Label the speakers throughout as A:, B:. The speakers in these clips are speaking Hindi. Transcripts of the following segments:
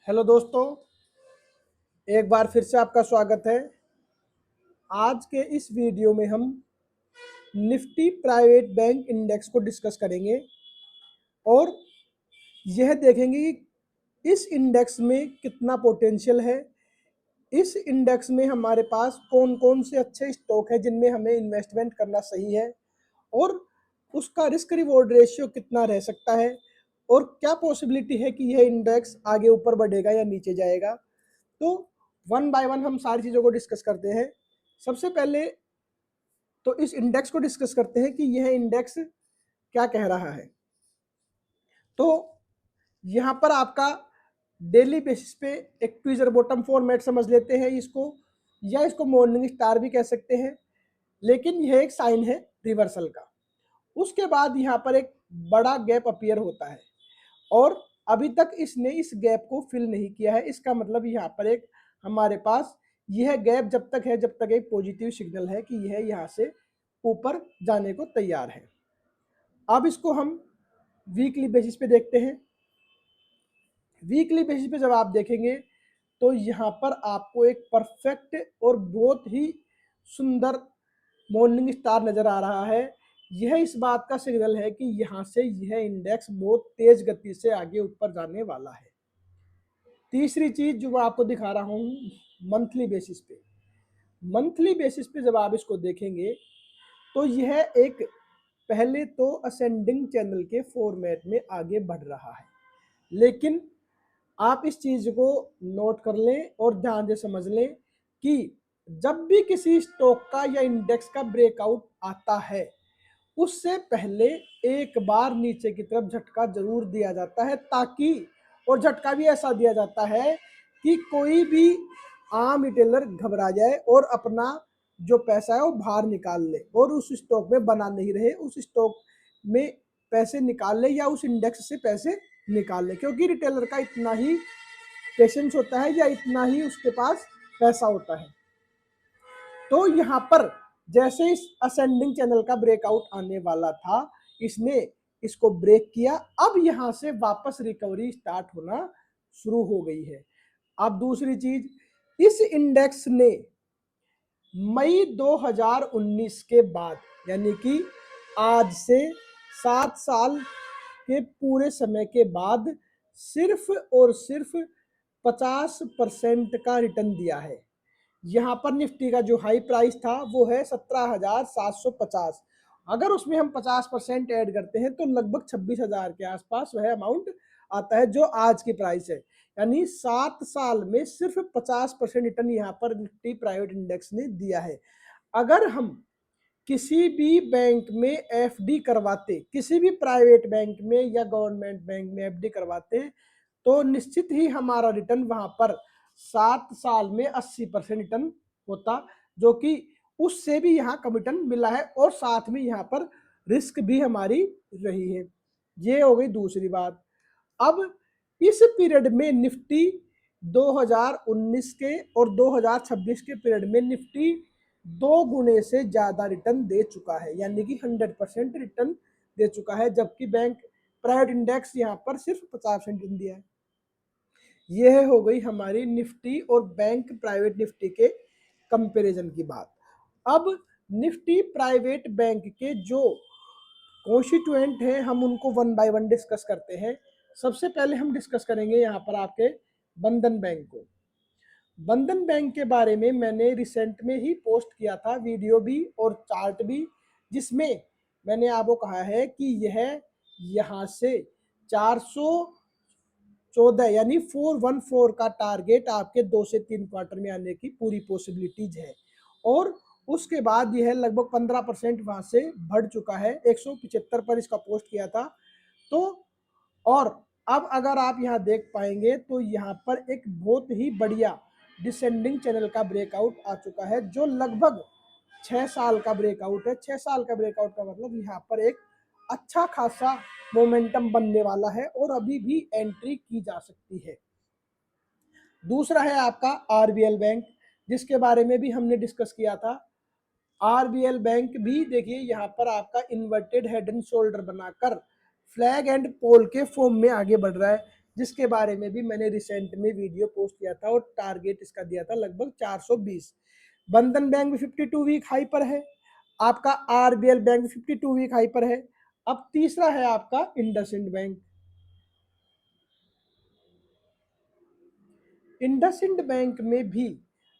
A: हेलो दोस्तों, एक बार फिर से आपका स्वागत है। आज के इस वीडियो में हम निफ्टी प्राइवेट बैंक इंडेक्स को डिस्कस करेंगे और यह देखेंगे कि इस इंडेक्स में कितना पोटेंशियल है। इस इंडेक्स में हमारे पास कौन कौन से अच्छे स्टॉक है जिनमें हमें इन्वेस्टमेंट करना सही है और उसका रिस्क रिवॉर्ड रेशियो कितना रह सकता है और क्या पॉसिबिलिटी है कि यह इंडेक्स आगे ऊपर बढ़ेगा या नीचे जाएगा। तो वन बाय वन हम सारी चीज़ों को डिस्कस करते हैं। सबसे पहले तो इस इंडेक्स को डिस्कस करते हैं कि यह इंडेक्स क्या कह रहा है। तो यहाँ पर आपका डेली बेसिस पे एक ट्वीजर बॉटम फॉर्मेट समझ लेते हैं इसको, या इसको मॉर्निंग स्टार भी कह सकते हैं, लेकिन यह एक साइन है रिवर्सल का। उसके बाद यहाँ पर एक बड़ा गैप अपीयर होता है और अभी तक इसने इस गैप को फिल नहीं किया है। इसका मतलब यहाँ पर एक हमारे पास यह गैप जब तक है जब तक एक पॉजिटिव सिग्नल है कि यह यहाँ से ऊपर जाने को तैयार है। अब इसको हम वीकली बेसिस पे देखते हैं। वीकली बेसिस पे जब आप देखेंगे तो यहाँ पर आपको एक परफेक्ट और बहुत ही सुंदर मॉर्निंग स्टार नजर आ रहा है। यह इस बात का सिग्नल है कि यहाँ से यह इंडेक्स बहुत तेज गति से आगे ऊपर जाने वाला है। तीसरी चीज जो मैं आपको दिखा रहा हूँ मंथली बेसिस पे। मंथली बेसिस पे जब आप इसको देखेंगे तो यह एक पहले तो असेंडिंग चैनल के फॉर्मेट में आगे बढ़ रहा है, लेकिन आप इस चीज को नोट कर लें और ध्यान से समझ लें कि जब भी किसी स्टॉक का या इंडेक्स का ब्रेकआउट आता है उससे पहले एक बार नीचे की तरफ झटका जरूर दिया जाता है, ताकि और झटका भी ऐसा दिया जाता है कि कोई भी आम रिटेलर घबरा जाए और अपना जो पैसा है वो बाहर निकाल ले और उस स्टॉक में बना नहीं रहे, उस स्टॉक में पैसे निकाल ले या उस इंडेक्स से पैसे निकाल ले, क्योंकि रिटेलर का इतना ही पेशेंस होता है या इतना ही उसके पास पैसा होता है। तो यहाँ पर जैसे इस असेंडिंग चैनल का ब्रेकआउट आने वाला था, इसने इसको ब्रेक किया। अब यहाँ से वापस रिकवरी स्टार्ट होना शुरू हो गई है। अब दूसरी चीज, इस इंडेक्स ने मई 2019 के बाद यानी कि आज से 7 साल के पूरे समय के बाद सिर्फ और सिर्फ 50% का रिटर्न दिया है। यहाँ पर निफ्टी का जो हाई प्राइस था वो है 17,750। अगर उसमें हम 50% ऐड करते हैं तो लगभग 26,000 के आसपास वह अमाउंट आता है जो आज की प्राइस है। यानी 7 साल में सिर्फ 50% रिटर्न यहाँ पर निफ्टी प्राइवेट इंडेक्स ने दिया है। अगर हम किसी भी बैंक में एफडी करवाते, किसी भी प्राइवेट बैंक में या गवर्नमेंट बैंक में एफडी करवाते, तो निश्चित ही हमारा रिटर्न वहां पर 7 साल में 80% रिटर्न होता, जो कि उससे भी यहाँ कम रिटर्न मिला है और साथ में यहाँ पर रिस्क भी हमारी रही है। ये हो गई दूसरी बात। अब इस पीरियड में निफ्टी 2019 के और 2026 के पीरियड में निफ्टी 2 गुने से ज्यादा रिटर्न दे चुका है, यानी कि 100% रिटर्न दे चुका है, जबकि बैंक प्राइवेट इंडेक्स यहाँ पर सिर्फ 50% रिटर्न दिया है। यह हो गई हमारी निफ्टी और बैंक प्राइवेट निफ्टी के कंपैरिजन की बात। अब निफ्टी प्राइवेट बैंक के जो कॉन्स्टिट्यूएंट हैं हम उनको वन बाय वन डिस्कस करते हैं। सबसे पहले हम डिस्कस करेंगे यहाँ पर आपके बंधन बैंक को। बंधन बैंक के बारे में मैंने रिसेंट में ही पोस्ट किया था वीडियो भी और चार्ट भी, जिसमें मैंने आपको कहा है कि यह यहाँ से 414 यानी 414 का टारगेट आपके 2 से 3 क्वार्टर में आने की पूरी पॉसिबिलिटीज है। और उसके बाद यह लगभग 15% वहां से बढ़ चुका है, 175 पर इसका पोस्ट किया था। तो और अब अगर आप यहाँ देख पाएंगे तो यहाँ पर एक बहुत ही बढ़िया डिसेंडिंग चैनल का ब्रेकआउट आ चुका है, जो लगभग 6 साल का ब्रेकआउट है। 6 साल का ब्रेकआउट का मतलब यहाँ पर एक अच्छा खासा मोमेंटम बनने वाला है और अभी भी एंट्री की जा सकती है। दूसरा है आपका आरबीएल बैंक, जिसके बारे में भी हमने डिस्कस किया था। आरबीएल बैंक भी देखिए यहाँ पर आपका इन्वर्टेड हेड एंड शोल्डर बनाकर फ्लैग एंड पोल के फॉर्म में आगे बढ़ रहा है, जिसके बारे में भी मैंने रिसेंट में वीडियो पोस्ट किया था और टारगेट इसका दिया था लगभग 420। बंधन बैंक भी 52 वीक हाई पर है, आपका आरबीएल बैंक 52 वीक हाई पर है। अब तीसरा है आपका इंडसइंड बैंक। इंडसइंड बैंक में भी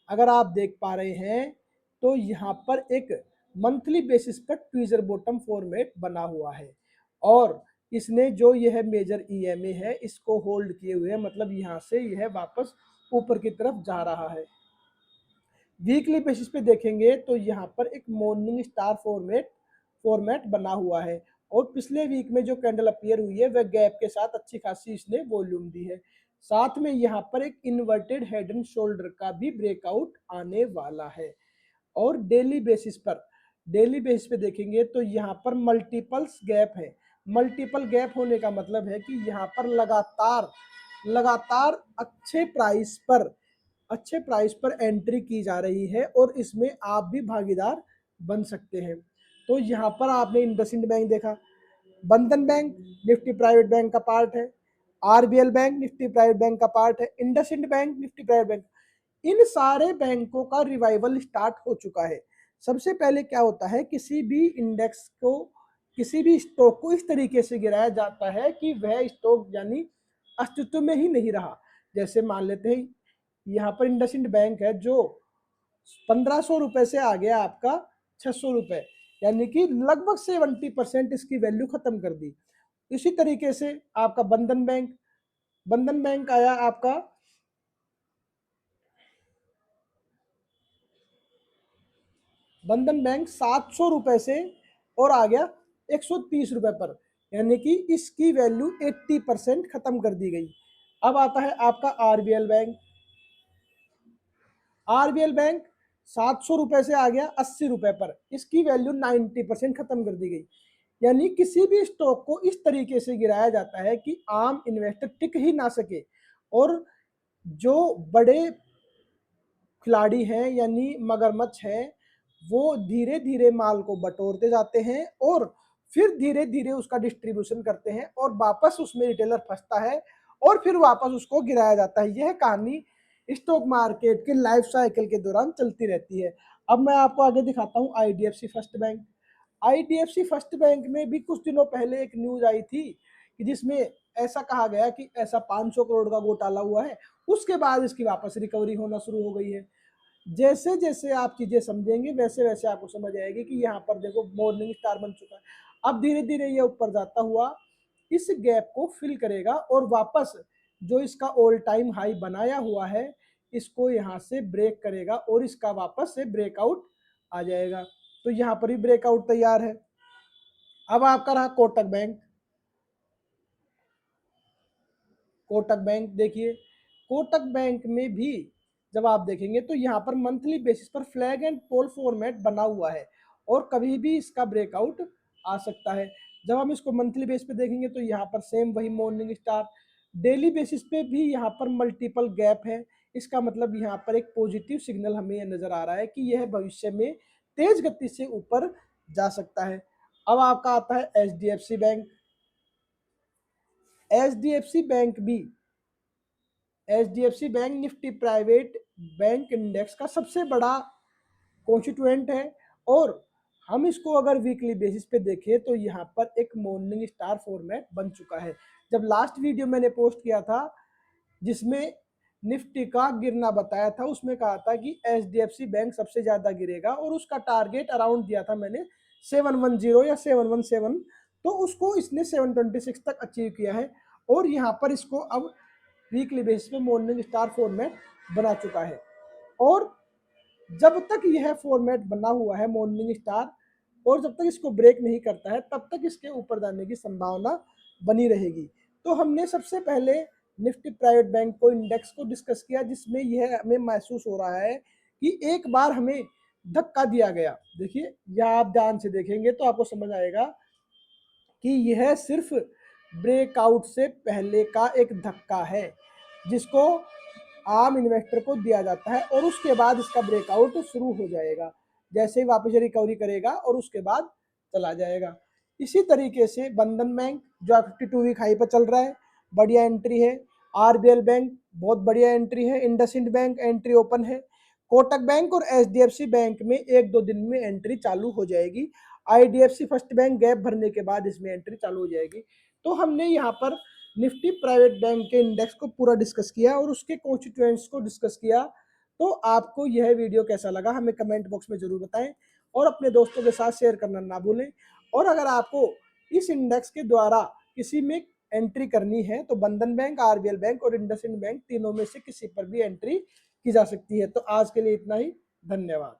A: अगर आप देख पा रहे हैं तो यहाँ पर एक मंथली बेसिस पर ट्वीजर बॉटम फॉर्मेट बना हुआ है और इसने जो यह मेजर ईएमए है इसको होल्ड किए हुए है, मतलब यहाँ से यह वापस ऊपर की तरफ जा रहा है। वीकली बेसिस पे देखेंगे तो यहाँ पर एक मॉर्निंग स्टार फॉर्मेट बना हुआ है और पिछले वीक में जो कैंडल अपीयर हुई है वह गैप के साथ अच्छी खासी इसने वॉल्यूम दी है। साथ में यहाँ पर एक इन्वर्टेड हेड एंड शोल्डर का भी ब्रेकआउट आने वाला है। और डेली बेसिस पे देखेंगे तो यहाँ पर मल्टीपल्स गैप है। मल्टीपल गैप होने का मतलब है कि यहाँ पर लगातार अच्छे प्राइस पर एंट्री की जा रही है और इसमें आप भी भागीदार बन सकते हैं। तो यहाँ पर आपने इंडसइंड बैंक देखा, Bandhan bank Nifty private bank का पार्ट है, RBL bank Nifty private bank का पार्ट है, IndusInd bank Nifty private bank, इन सारे बैंकों का रिवाइवल स्टार्ट हो चुका है। सबसे पहले क्या होता है, किसी भी इंडेक्स को, किसी भी स्टॉक को इस तरीके से गिराया जाता है कि वह स्टॉक यानी अस्तित्व में ही नहीं रहा। जैसे मान लेते हैं यहाँ पर इंडसइंड बैंक है जो 1500 रुपए से आ गया आपका 600 रुपए, यानी कि लगभग 70% इसकी वैल्यू खत्म कर दी। इसी तरीके से आपका बंधन बैंक आया आपका बंधन बैंक 700 रुपए से और आ गया 130 रुपए पर, यानी कि इसकी वैल्यू 80% खत्म कर दी गई। अब आता है आपका आरबीएल बैंक 700 रुपए से आ गया 80 रुपए पर, इसकी वैल्यू 90% खत्म कर दी गई। यानी किसी भी स्टॉक को इस तरीके से गिराया जाता है कि आम इन्वेस्टर टिक ही ना सके और जो बड़े खिलाड़ी हैं यानी मगरमच्छ हैं वो धीरे धीरे माल को बटोरते जाते हैं और फिर धीरे धीरे उसका डिस्ट्रीब्यूशन करते हैं और वापस उसमें रिटेलर फंसता है और फिर वापस उसको गिराया जाता है। यह कहानी स्टॉक मार्केट के लाइफ साइकिल के दौरान चलती रहती है। अब मैं आपको आगे दिखाता हूँ IDFC first bank. IDFC first bank में भी कुछ दिनों पहले एक न्यूज आई थी कि जिसमें ऐसा कहा गया कि ऐसा 500 करोड़ का घोटाला हुआ है, उसके बाद इसकी वापस रिकवरी होना शुरू हो गई है। जैसे जैसे आप चीजें समझेंगे वैसे वैसे आपको समझ आएगी कि यहाँ पर देखो मॉर्निंग स्टार बन चुका है। अब धीरे धीरे ये ऊपर जाता हुआ इस गैप को फिल करेगा और वापस जो इसका ऑल टाइम हाई बनाया हुआ है इसको यहाँ से ब्रेक करेगा और इसका वापस से ब्रेकआउट आ जाएगा। तो यहाँ पर भी ब्रेकआउट तैयार है। अब आपका रहा कोटक बैंक देखिए, कोटक बैंक में भी जब आप देखेंगे तो यहाँ पर मंथली बेसिस पर फ्लैग एंड पोल फॉर्मेट बना हुआ है और कभी भी इसका ब्रेकआउट आ सकता है। जब हम इसको मंथली बेस पे देखेंगे तो यहाँ पर सेम वही मॉर्निंग स्टार। डेली बेसिस पे भी यहाँ पर मल्टीपल गैप है, इसका मतलब यहाँ पर एक पॉजिटिव सिग्नल हमें नजर आ रहा है कि यह भविष्य में तेज गति से ऊपर जा सकता है। अब आपका आता है एचडीएफसी बैंक। एचडीएफसी बैंक भी HDFC bank Nifty private bank index का सबसे बड़ा कॉन्स्टिट्यूएंट है और हम इसको अगर वीकली बेसिस पे देखें तो यहाँ पर एक मॉर्निंग स्टार फॉर्मेट बन चुका है। जब लास्ट वीडियो मैंने पोस्ट किया था जिसमें निफ्टी का गिरना बताया था उसमें कहा था कि एचडीएफसी बैंक सबसे ज्यादा गिरेगा और उसका टारगेट अराउंड दिया था मैंने 710 या 717, तो उसको इसने 726 तक अचीव किया है और यहाँ पर इसको अब वीकली बेसिस पे मॉर्निंग स्टार फॉर्मेट बना चुका है। और जब तक यह फॉर्मेट बना हुआ है मॉर्निंग स्टार और जब तक इसको ब्रेक नहीं करता है तब तक इसके ऊपर जाने की संभावना बनी रहेगी। तो हमने सबसे पहले निफ्टी प्राइवेट बैंक को इंडेक्स को डिस्कस किया जिसमें यह हमें महसूस हो रहा है कि एक बार हमें धक्का दिया गया। देखिए यह आप ध्यान से देखेंगे तो आपको समझ आएगा कि यह सिर्फ ब्रेकआउट से पहले का एक धक्का है जिसको आम इन्वेस्टर को दिया जाता है और उसके बाद इसका ब्रेकआउट शुरू हो जाएगा, जैसे ही वापस रिकवरी करेगा और उसके बाद चला जाएगा। इसी तरीके से बंधन बैंक जो 52 वीक हाई पर चल रहा है, बढ़िया एंट्री है। आरबीएल बैंक बहुत बढ़िया एंट्री है, इंडसइंड बैंक एंट्री ओपन है, कोटक बैंक और एचडीएफसी बैंक में 1-2 दिन में एंट्री चालू हो जाएगी। आईडीएफसी फर्स्ट बैंक गैप भरने के बाद इसमें एंट्री चालू हो जाएगी। तो हमने यहाँ पर निफ्टी प्राइवेट बैंक के इंडेक्स को पूरा डिस्कस किया और उसके कॉन्स्टिट्यूएंट्स को डिस्कस किया। तो आपको यह वीडियो कैसा लगा हमें कमेंट बॉक्स में जरूर बताएं और अपने दोस्तों के साथ शेयर करना ना भूलें। और अगर आपको इस इंडेक्स के द्वारा किसी में एंट्री करनी है तो बंधन बैंक, आरबीएल बैंक और इंडसइंड बैंक तीनों में से किसी पर भी एंट्री की जा सकती है। तो आज के लिए इतना ही, धन्यवाद।